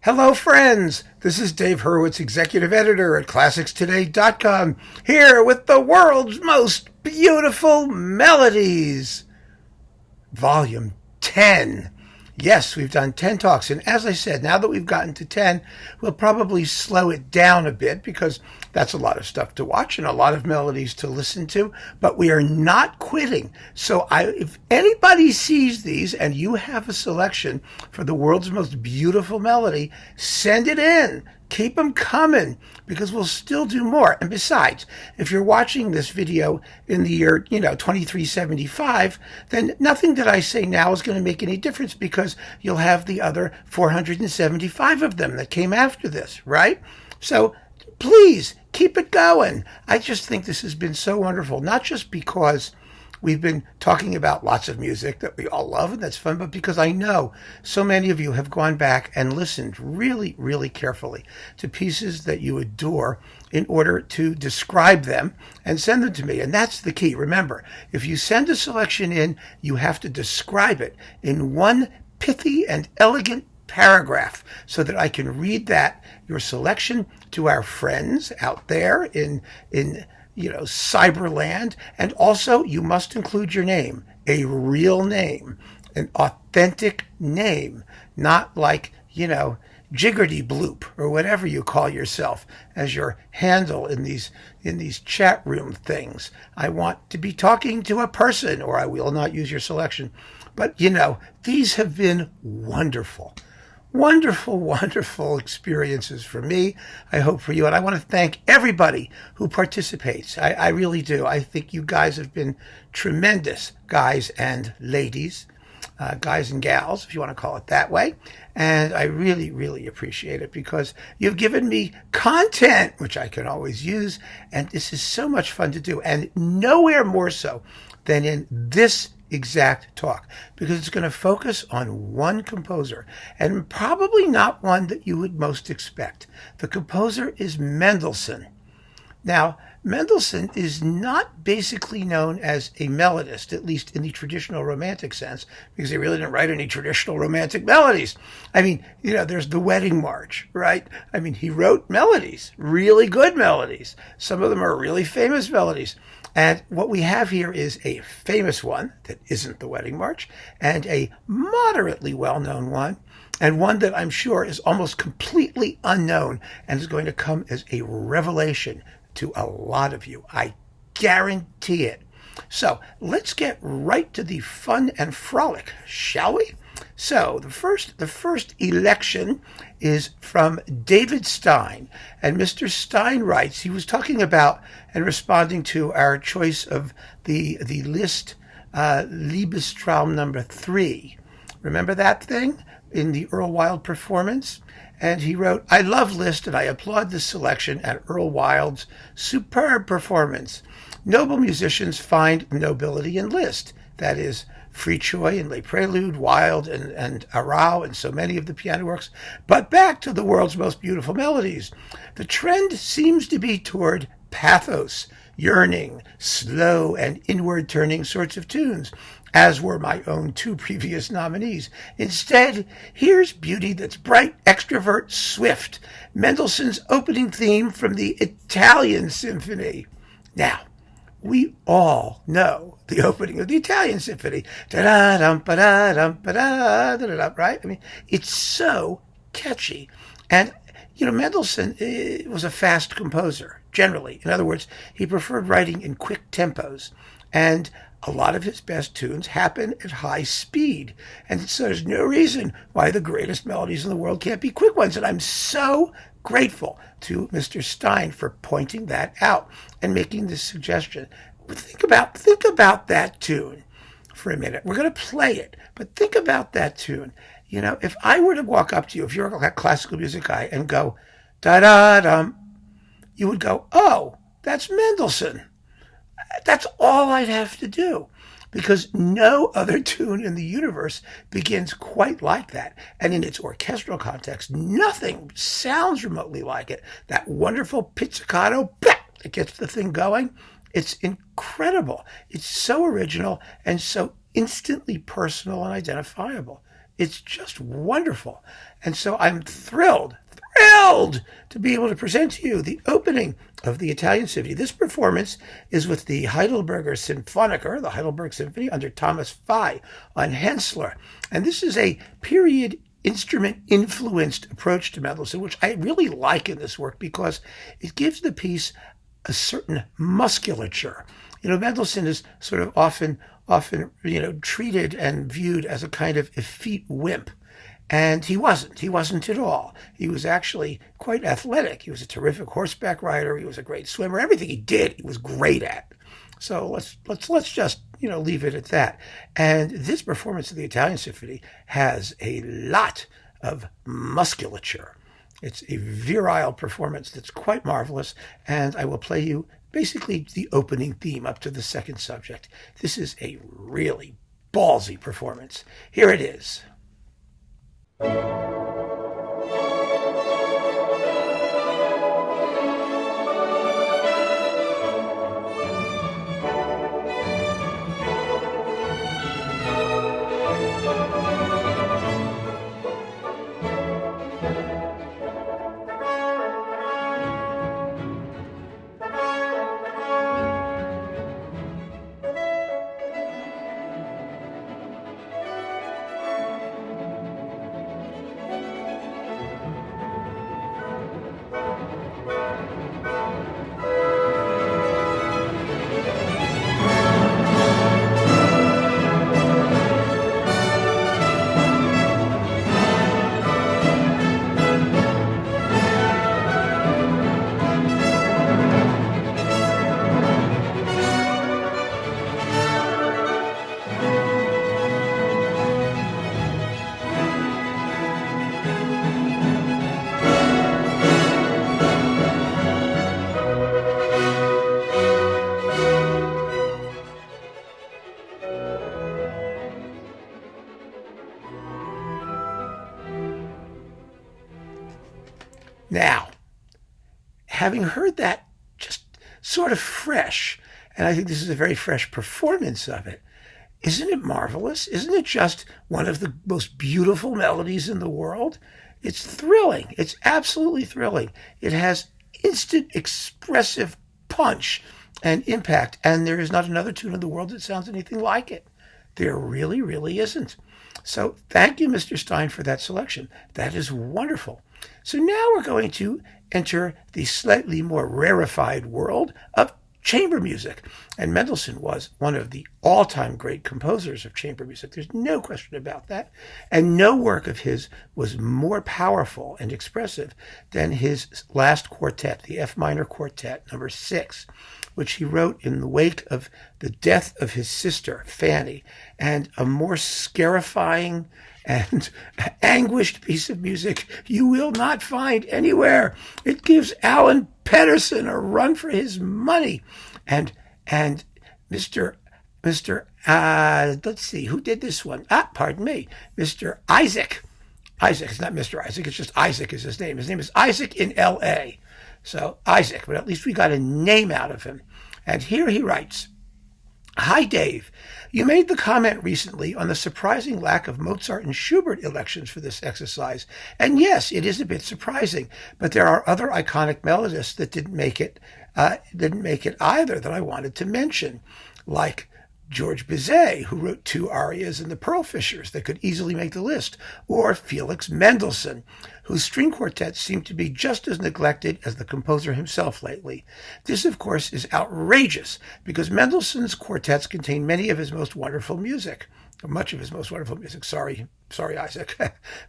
Hello, friends. This is Dave Hurwitz, executive editor at ClassicsToday.com, here with the world's most beautiful melodies, volume 10. Yes, we've done 10 talks, and as I said, now that we've gotten to 10, we'll probably slow it down a bit because that's a lot of stuff to watch and a lot of melodies to listen to, but we are not quitting. So if anybody sees these and you have a selection for the world's most beautiful melody, send it in. Keep them coming because we'll still do more. And besides, if you're watching this video in the year, 2375, then nothing that I say now is going to make any difference because you'll have the other 475 of them that came after this, right? So please keep it going. I just think this has been so wonderful, not just because we've been talking about lots of music that we all love and that's fun, but because I know so many of you have gone back and listened really, really carefully to pieces that you adore in order to describe them and send them to me. And that's the key. Remember, if you send a selection in, you have to describe it in one pithy and elegant paragraph so that I can read your selection to our friends out there in cyberland. And also you must include your name, a real name, an authentic name, not like, Jiggerty Bloop or whatever you call yourself as your handle in these chat room things. I want to be talking to a person or I will not use your selection. But these have been wonderful. Wonderful, wonderful experiences for me. I hope for you. And I want to thank everybody who participates. I really do. I think you guys have been tremendous, guys and ladies, guys and gals, if you want to call it that way. And I really, really appreciate it because you've given me content, which I can always use. And this is so much fun to do. And nowhere more so than in this exact talk, because it's going to focus on one composer and probably not one that you would most expect. The composer is Mendelssohn. Now, Mendelssohn is not basically known as a melodist, at least in the traditional romantic sense, because he really didn't write any traditional romantic melodies. I mean, there's the Wedding March, right? I mean, he wrote melodies, really good melodies. Some of them are really famous melodies. And what we have here is a famous one that isn't the Wedding March, and a moderately well-known one, and one that I'm sure is almost completely unknown and is going to come as a revelation to a lot of you. I guarantee it. So let's get right to the fun and frolic, shall we? So the first election is from David Stein. And Mr. Stein writes, he was talking about and responding to our choice of the Liszt Liebestraum number 3. Remember that thing in the Earl Wild performance? And he wrote, I love Liszt and I applaud this selection and Earl Wild's superb performance. Noble musicians find nobility in Liszt. That is, Fritzsche and Les Préludes, Wild and Arau, and so many of the piano works. But back to the world's most beautiful melodies. The trend seems to be toward pathos, yearning, slow and inward-turning sorts of tunes, as were my own two previous nominees. Instead, here's beauty that's bright, extrovert, swift. Mendelssohn's opening theme from the Italian Symphony. Now, we all know the opening of the Italian Symphony. Da-da-dum, ba-da-dum, ba-da, da-da-dum, right? I mean, it's so catchy. And, Mendelssohn was a fast composer, generally. In other words, he preferred writing in quick tempos. And a lot of his best tunes happen at high speed. And so there's no reason why the greatest melodies in the world can't be quick ones. And I'm so grateful to Mr. Stein for pointing that out and making this suggestion. Think about that tune for a minute. We're going to play it, but think about that tune. If I were to walk up to you, if you're a classical music guy, and go, da-da-dum, you would go, oh, that's Mendelssohn. That's all I'd have to do, because no other tune in the universe begins quite like that. And in its orchestral context, nothing sounds remotely like it. That wonderful pizzicato that gets the thing going, it's incredible. It's so original and so instantly personal and identifiable. It's just wonderful. And so I'm thrilled to be able to present to you the opening of the Italian Symphony. This performance is with the Heidelberger Sinfoniker, the Heidelberg Symphony, under Thomas Fey on Hänssler. And this is a period instrument-influenced approach to Mendelssohn, which I really like in this work because it gives the piece a certain musculature. Mendelssohn is sort of often, treated and viewed as a kind of effete wimp. And he wasn't at all. He was actually quite athletic. He was a terrific horseback rider. He was a great swimmer. Everything he did, he was great at. So let's just, leave it at that. And this performance of the Italian Symphony has a lot of musculature. It's a virile performance that's quite marvelous, and I will play you basically the opening theme up to the second subject. This is a really ballsy performance. Here it is. Now, having heard that just sort of fresh, and I think this is a very fresh performance of it, isn't it marvelous? Isn't it just one of the most beautiful melodies in the world? It's thrilling. It's absolutely thrilling. It has instant expressive punch and impact, and there is not another tune in the world that sounds anything like it. There really, really isn't. So thank you, Mr. Stein, for that selection. That is wonderful. So now we're going to enter the slightly more rarefied world of chamber music. And Mendelssohn was one of the all-time great composers of chamber music. There's no question about that. And no work of his was more powerful and expressive than his last quartet, the F minor quartet, number 6, which he wrote in the wake of the death of his sister, Fanny, and a more scarifying and anguished piece of music you will not find anywhere. It gives Alan Pedersen a run for his money. And Mr. Let's see, who did this one? Pardon me, Mr. Isaac. Isaac, it's not Mr. Isaac, it's just Isaac is his name. His name is Isaac in L.A. So Isaac, but at least we got a name out of him. And here he writes, "Hi, Dave. You made the comment recently on the surprising lack of Mozart and Schubert elections for this exercise. And yes, it is a bit surprising, but there are other iconic melodists that didn't make it either that I wanted to mention, like George Bizet, who wrote 2 arias in The Pearl Fishers that could easily make the list, or Felix Mendelssohn, whose string quartets seem to be just as neglected as the composer himself lately. This, of course, is outrageous, because Mendelssohn's quartets contain many of his most wonderful music, or much of his most wonderful music. Sorry, Isaac,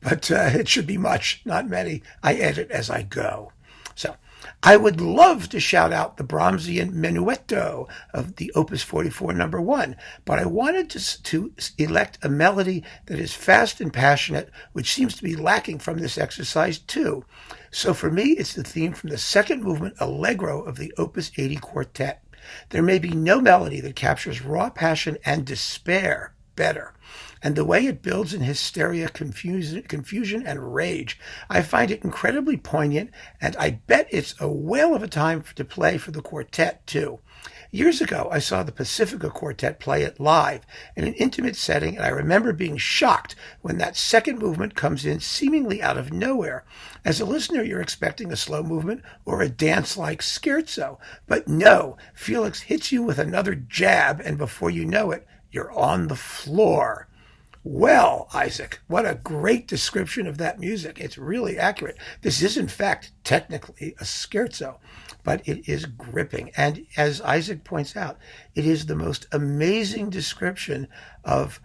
but it should be much, not many. I edit as I go. So, I would love to shout out the Brahmsian Menuetto of the Opus 44 number 1, but I wanted to elect a melody that is fast and passionate, which seems to be lacking from this exercise too. So for me, it's the theme from the second movement Allegro of the Opus 80 quartet. There may be no melody that captures raw passion and despair better. And the way it builds in hysteria, confusion, and rage, I find it incredibly poignant, and I bet it's a whale of a time to play for the quartet, too. Years ago, I saw the Pacifica Quartet play it live in an intimate setting, and I remember being shocked when that second movement comes in seemingly out of nowhere. As a listener, you're expecting a slow movement or a dance-like scherzo, but no, Felix hits you with another jab, and before you know it, you're on the floor. Well, Isaac, what a great description of that music. It's really accurate. This is, in fact, technically a scherzo, but it is gripping. And as Isaac points out, it is the most amazing description of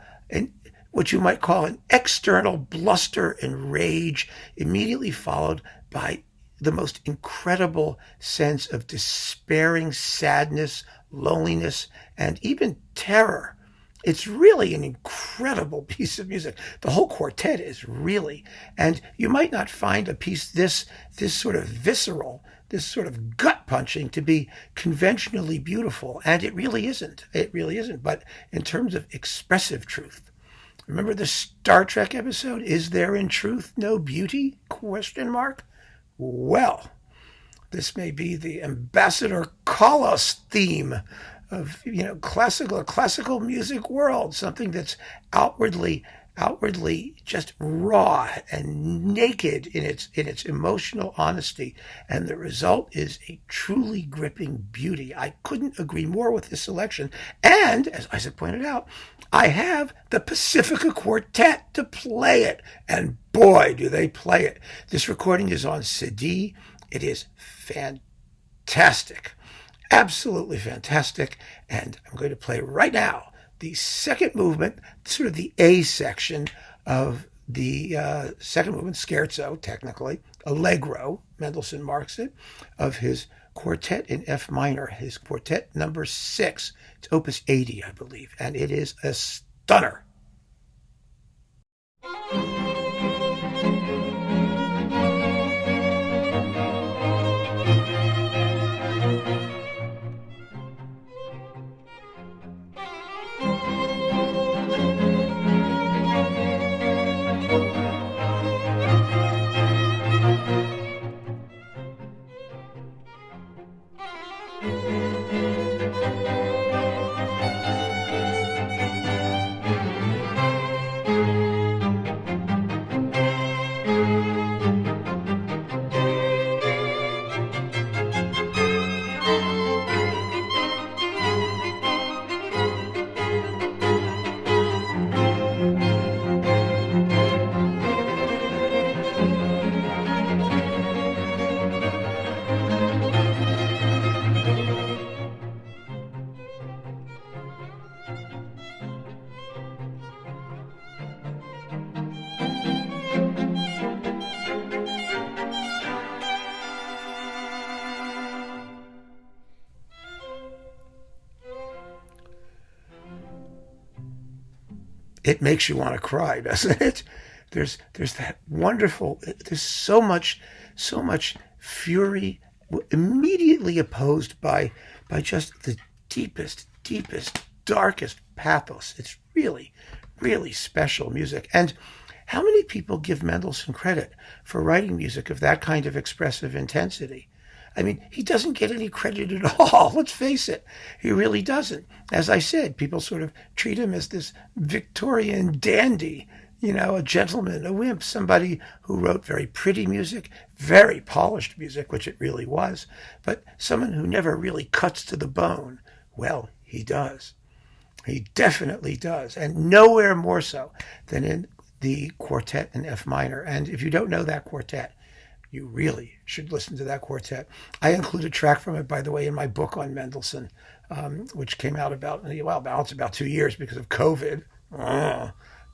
what you might call an external bluster and rage, immediately followed by the most incredible sense of despairing sadness, loneliness, and even terror. It's really an incredible piece of music. The whole quartet is really, and you might not find a piece this sort of visceral, this sort of gut punching to be conventionally beautiful, and it really isn't. It really isn't. But in terms of expressive truth, remember the Star Trek episode, "Is there in truth no beauty?" Question mark. Well, this may be the Ambassador Carus theme of classical music world, something that's outwardly just raw and naked in its emotional honesty, and the result is a truly gripping beauty. I couldn't agree more with this selection, and as Isaac pointed out, I have the Pacifica Quartet to play it, and boy, do they play it. This recording is on Cedille. It is fantastic. Absolutely fantastic. And I'm going to play right now the second movement, sort of the A section of the second movement, scherzo, technically, allegro, Mendelssohn marks it, of his quartet in F minor, his quartet number 6. It's opus 80, I believe, and it is a stunner. It makes you want to cry, doesn't it? There's that wonderful, there's so much fury immediately opposed by just the deepest, darkest pathos. It's really, really special music. And how many people give Mendelssohn credit for writing music of that kind of expressive intensity? I mean, he doesn't get any credit at all. Let's face it. He really doesn't. As I said, people sort of treat him as this Victorian dandy, a gentleman, a wimp, somebody who wrote very pretty music, very polished music, which it really was, but someone who never really cuts to the bone. Well, he does. He definitely does. And nowhere more so than in the quartet in F minor. And if you don't know that quartet, you really should listen to that quartet. I include a track from it, by the way, in my book on Mendelssohn, which came out about 2 years because of COVID.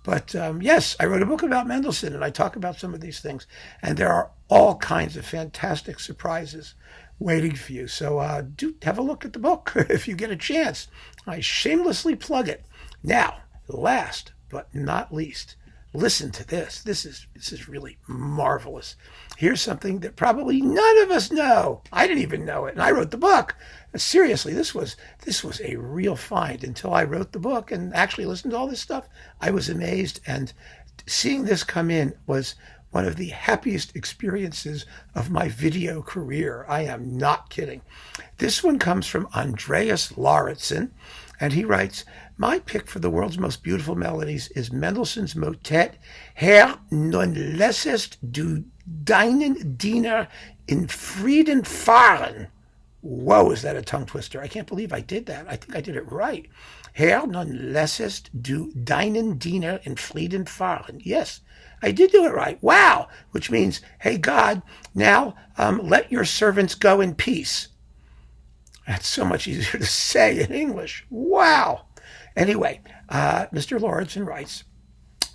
But yes, I wrote a book about Mendelssohn, and I talk about some of these things. And there are all kinds of fantastic surprises waiting for you. So do have a look at the book if you get a chance. I shamelessly plug it. Now, last but not least, listen to this. This is really marvelous. Here's something that probably none of us know. I didn't even know it, and I wrote the book. Seriously, this was a real find until I wrote the book and actually listened to all this stuff. I was amazed, and seeing this come in was one of the happiest experiences of my video career. I am not kidding. This one comes from Andreas Lauritsen, and he writes, my pick for the world's most beautiful melodies is Mendelssohn's Motet, Herr, nun lässest du deinen Diener in Frieden fahren. Whoa, is that a tongue twister? I can't believe I did that. I think I did it right. Herr, nun lässest du deinen Diener in Frieden fahren. Yes, I did do it right. Wow, which means, hey, God, now let your servants go in peace. That's so much easier to say in English. Wow. Anyway, Mr. Lauritsen writes,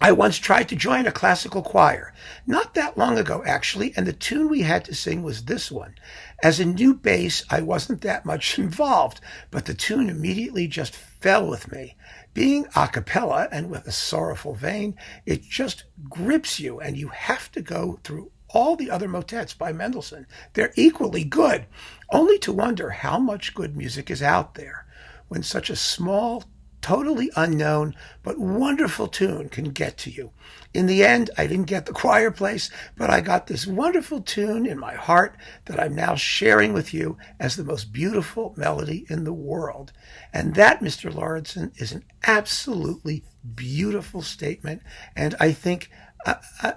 I once tried to join a classical choir, not that long ago, actually, and the tune we had to sing was this one. As a new bass, I wasn't that much involved, but the tune immediately just fell with me. Being a cappella and with a sorrowful vein, it just grips you, and you have to go through all the other motets by Mendelssohn. They're equally good, only to wonder how much good music is out there when such a small, totally unknown, but wonderful tune can get to you. In the end, I didn't get the choir place, but I got this wonderful tune in my heart that I'm now sharing with you as the most beautiful melody in the world. And that, Mr. Lauritsen, is an absolutely beautiful statement, and I think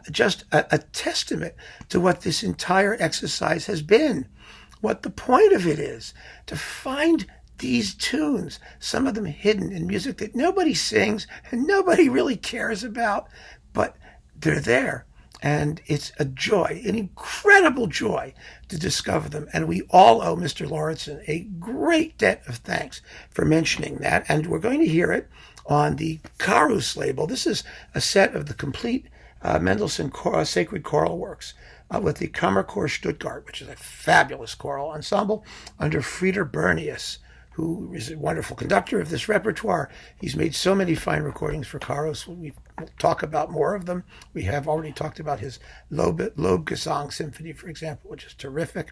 just a testament to what this entire exercise has been, what the point of it is, to find these tunes, some of them hidden in music that nobody sings and nobody really cares about, but they're there. And it's a joy, an incredible joy to discover them. And we all owe Mr. Lauritsen a great debt of thanks for mentioning that. And we're going to hear it on the Carus label. This is a set of the complete Mendelssohn sacred choral works with the Kammerchor Stuttgart, which is a fabulous choral ensemble under Frieder Bernius, who is a wonderful conductor of this repertoire. He's made so many fine recordings for Carus. We'll talk about more of them. We have already talked about his Lobgesang Symphony, for example, which is terrific.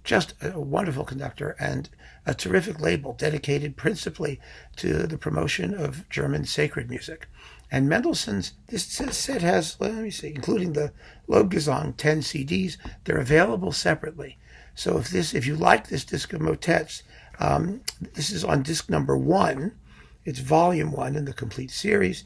Just a wonderful conductor and a terrific label dedicated principally to the promotion of German sacred music. And Mendelssohn's, this set has, let me see, including the Lobgesang 10 CDs, they're available separately. So if you like this disc of motets, this is on disc number 1. It's volume 1 in the complete series,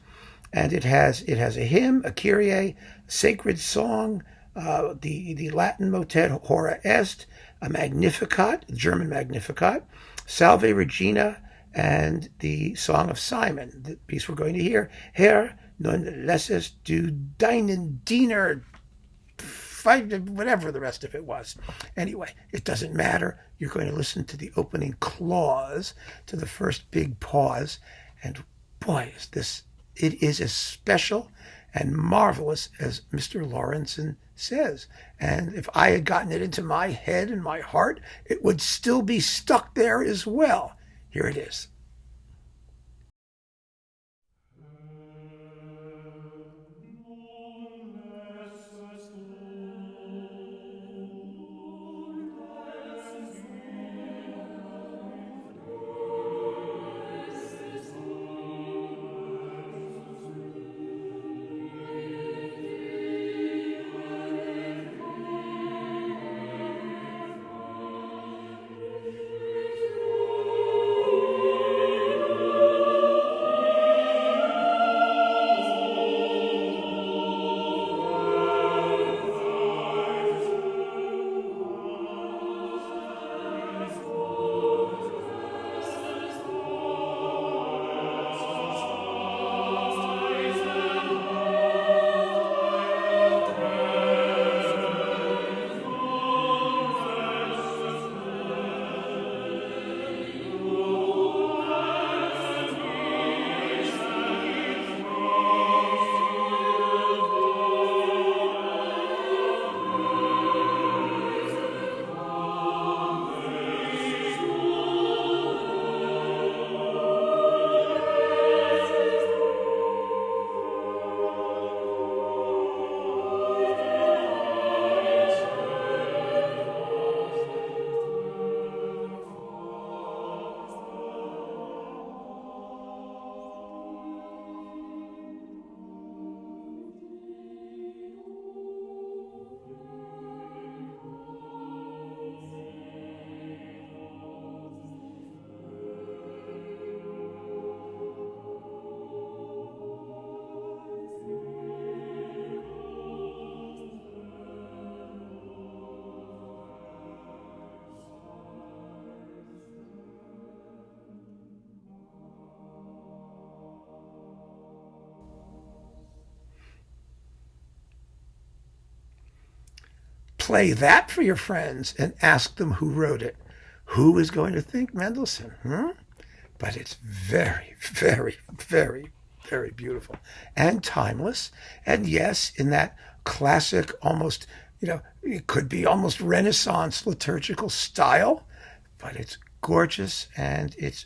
and it has a hymn, a Kyrie, a sacred song, the Latin motet Hora Est, a Magnificat, the German Magnificat, Salve Regina, and the Song of Simon, the piece we're going to hear, Herr, nun lässest du deinen Diener, whatever the rest of it was. Anyway, it doesn't matter. You're going to listen to the opening clause, to the first big pause, and boy, it is as special and marvelous as Mr. Lauritsen says. And if I had gotten it into my head and my heart, it would still be stuck there as well. Here it is. play that for your friends and ask them who wrote it. Who is going to think Mendelssohn? But it's very, very, very, very beautiful and timeless. And yes, in that classic, almost, it could be almost Renaissance liturgical style, but it's gorgeous and it's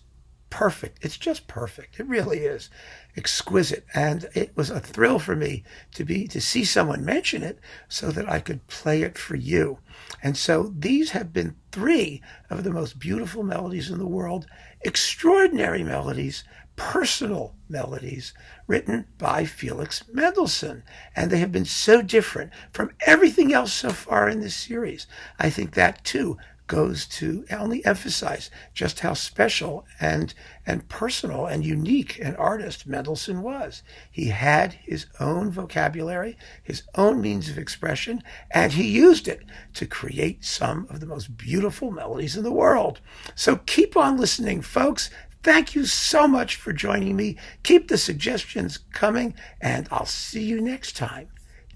perfect. It's just perfect. It really is exquisite. And it was a thrill for me to see someone mention it so that I could play it for you. And so these have been 3 of the most beautiful melodies in the world, extraordinary melodies, personal melodies written by Felix Mendelssohn. And they have been so different from everything else so far in this series. I think that too goes to only emphasize just how special and personal and unique an artist Mendelssohn was. He had his own vocabulary, his own means of expression, and he used it to create some of the most beautiful melodies in the world. So keep on listening, folks. Thank you so much for joining me. Keep the suggestions coming, and I'll see you next time.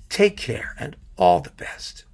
Take care and all the best.